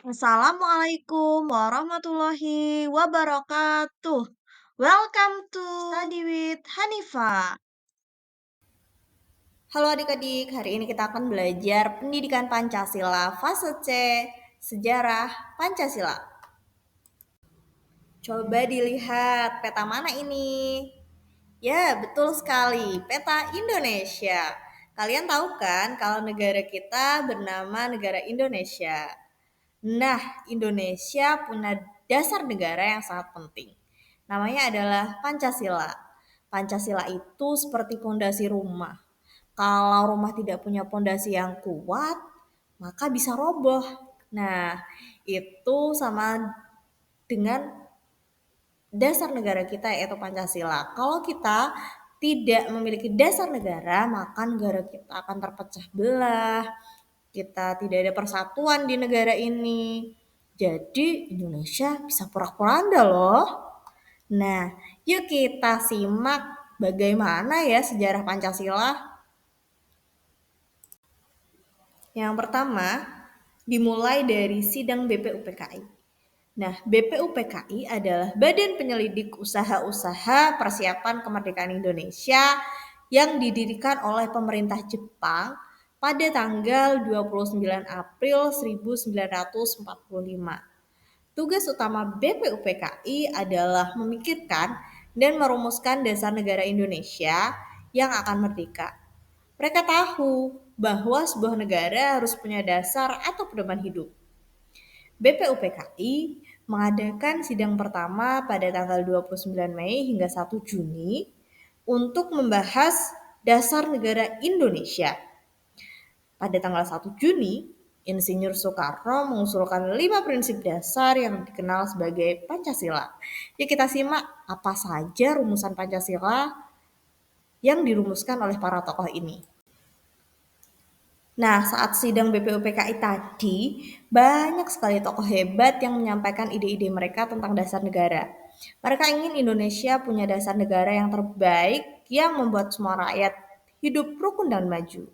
Assalamualaikum warahmatullahi wabarakatuh. Welcome to Study with Hanifa. Halo adik-adik, hari ini kita akan belajar pendidikan Pancasila fase C, sejarah Pancasila. Coba dilihat peta mana ini? Ya, betul sekali, peta Indonesia. Kalian tahu kan kalau negara kita bernama negara Indonesia? Nah, Indonesia punya dasar negara yang sangat penting. Namanya adalah Pancasila. Pancasila itu seperti fondasi rumah. Kalau rumah tidak punya fondasi yang kuat, maka bisa roboh. Nah, itu sama dengan dasar negara kita yaitu Pancasila. Kalau kita tidak memiliki dasar negara, maka negara kita akan terpecah belah. Kita tidak ada persatuan di negara ini. Jadi Indonesia bisa porak-poranda loh. Nah, yuk kita simak bagaimana ya sejarah Pancasila. Yang pertama, dimulai dari sidang BPUPKI. Nah, BPUPKI adalah Badan Penyelidik Usaha-Usaha Persiapan Kemerdekaan Indonesia yang didirikan oleh pemerintah Jepang pada tanggal 29 April 1945. Tugas utama BPUPKI adalah memikirkan dan merumuskan dasar negara Indonesia yang akan merdeka. Mereka tahu bahwa sebuah negara harus punya dasar atau pedoman hidup. BPUPKI mengadakan sidang pertama pada tanggal 29 Mei hingga 1 Juni untuk membahas dasar negara Indonesia. Pada tanggal 1 Juni, Insinyur Soekarno mengusulkan 5 prinsip dasar yang dikenal sebagai Pancasila. Yuk kita simak apa saja rumusan Pancasila yang dirumuskan oleh para tokoh ini. Nah, saat sidang BPUPKI tadi, banyak sekali tokoh hebat yang menyampaikan ide-ide mereka tentang dasar negara. Mereka ingin Indonesia punya dasar negara yang terbaik yang membuat semua rakyat hidup rukun dan maju.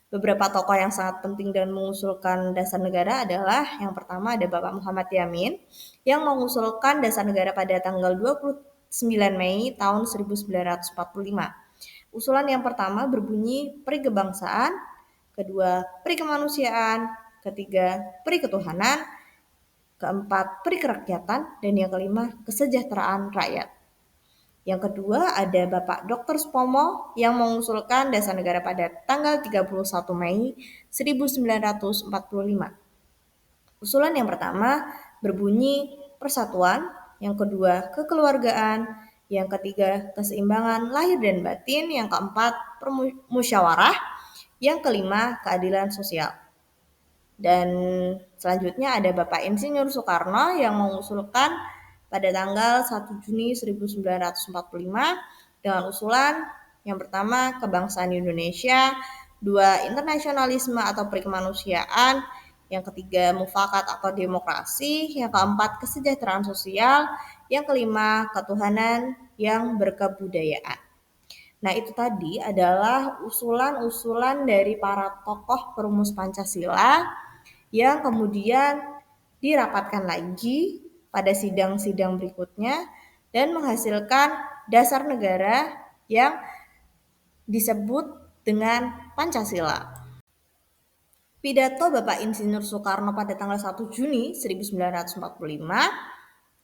Beberapa tokoh yang sangat penting dan mengusulkan dasar negara adalah yang pertama ada Bapak Muhammad Yamin yang mengusulkan dasar negara pada tanggal 29 Mei tahun 1945. Usulan yang pertama berbunyi peri kebangsaan, kedua peri kemanusiaan, ketiga peri ketuhanan, keempat peri kerakyatan, dan yang kelima kesejahteraan rakyat. Yang kedua ada Bapak Dr. Supomo yang mengusulkan dasar negara pada tanggal 31 Mei 1945. Usulan yang pertama berbunyi persatuan, yang kedua kekeluargaan, yang ketiga keseimbangan lahir dan batin, yang keempat musyawarah, yang kelima keadilan sosial. Dan selanjutnya ada Bapak Insinyur Soekarno yang mengusulkan pada tanggal 1 Juni 1945 dengan usulan yang pertama kebangsaan Indonesia, dua internasionalisme atau perikemanusiaan, yang ketiga mufakat atau demokrasi, yang keempat kesejahteraan sosial, yang kelima ketuhanan yang berkebudayaan. Nah, itu tadi adalah usulan-usulan dari para tokoh perumus Pancasila yang kemudian dirapatkan lagi pada sidang-sidang berikutnya dan menghasilkan dasar negara yang disebut dengan Pancasila. Pidato Bapak Insinyur Soekarno pada tanggal 1 Juni 1945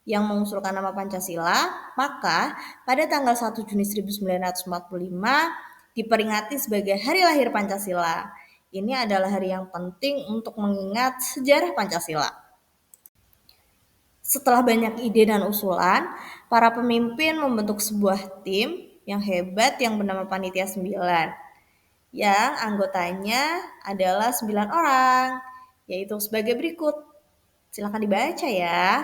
yang mengusulkan nama Pancasila, maka pada tanggal 1 Juni 1945 diperingati sebagai Hari Lahir Pancasila. Ini adalah hari yang penting untuk mengingat sejarah Pancasila. Setelah banyak ide dan usulan, para pemimpin membentuk sebuah tim yang hebat yang bernama Panitia 9. Yang anggotanya adalah 9 orang, yaitu sebagai berikut. Silakan dibaca ya.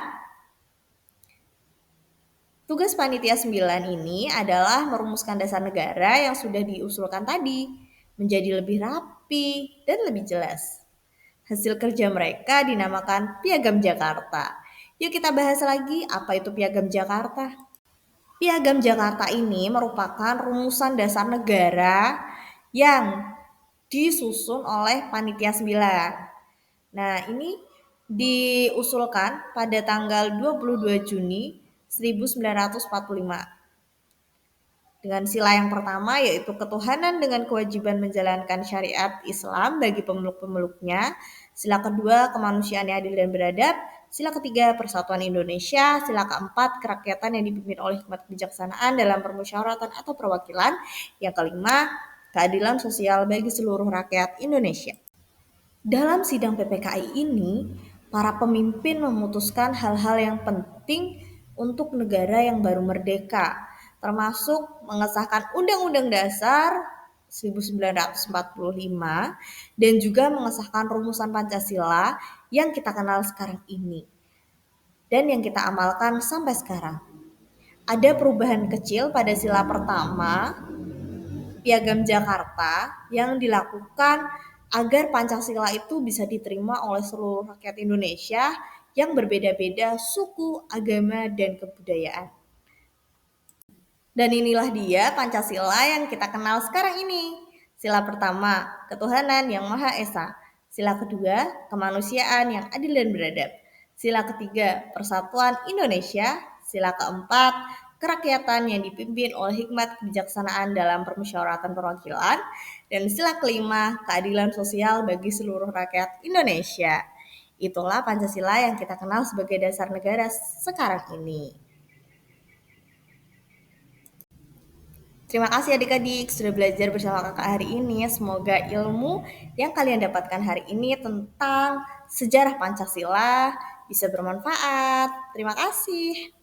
Tugas Panitia 9 ini adalah merumuskan dasar negara yang sudah diusulkan tadi menjadi lebih rapi dan lebih jelas. Hasil kerja mereka dinamakan Piagam Jakarta. Yuk kita bahas lagi apa itu Piagam Jakarta. Piagam Jakarta ini merupakan rumusan dasar negara yang disusun oleh Panitia 9. Nah, ini diusulkan pada tanggal 22 Juni 1945. Dengan sila yang pertama yaitu ketuhanan dengan kewajiban menjalankan syariat Islam bagi pemeluk-pemeluknya. Sila kedua kemanusiaan yang adil dan beradab. Sila ketiga persatuan Indonesia. Sila keempat kerakyatan yang dipimpin oleh hikmat kebijaksanaan dalam permusyawaratan atau perwakilan. Yang kelima keadilan sosial bagi seluruh rakyat Indonesia. Dalam sidang PPKI ini, para pemimpin memutuskan hal-hal yang penting untuk negara yang baru merdeka, termasuk mengesahkan Undang-Undang Dasar 1945 dan juga mengesahkan rumusan Pancasila yang kita kenal sekarang ini dan yang kita amalkan sampai sekarang. Ada perubahan kecil pada sila pertama Piagam Jakarta yang dilakukan agar Pancasila itu bisa diterima oleh seluruh rakyat Indonesia yang berbeda-beda suku, agama, dan kebudayaan. Dan inilah dia Pancasila yang kita kenal sekarang ini. Sila pertama, ketuhanan yang Maha Esa. Sila kedua, kemanusiaan yang adil dan beradab. Sila ketiga, persatuan Indonesia. Sila keempat, kerakyatan yang dipimpin oleh hikmat kebijaksanaan dalam permusyawaratan perwakilan. Dan sila kelima, keadilan sosial bagi seluruh rakyat Indonesia. Itulah Pancasila yang kita kenal sebagai dasar negara sekarang ini. Terima kasih adik-adik sudah belajar bersama kakak hari ini. Semoga ilmu yang kalian dapatkan hari ini tentang sejarah Pancasila bisa bermanfaat. Terima kasih.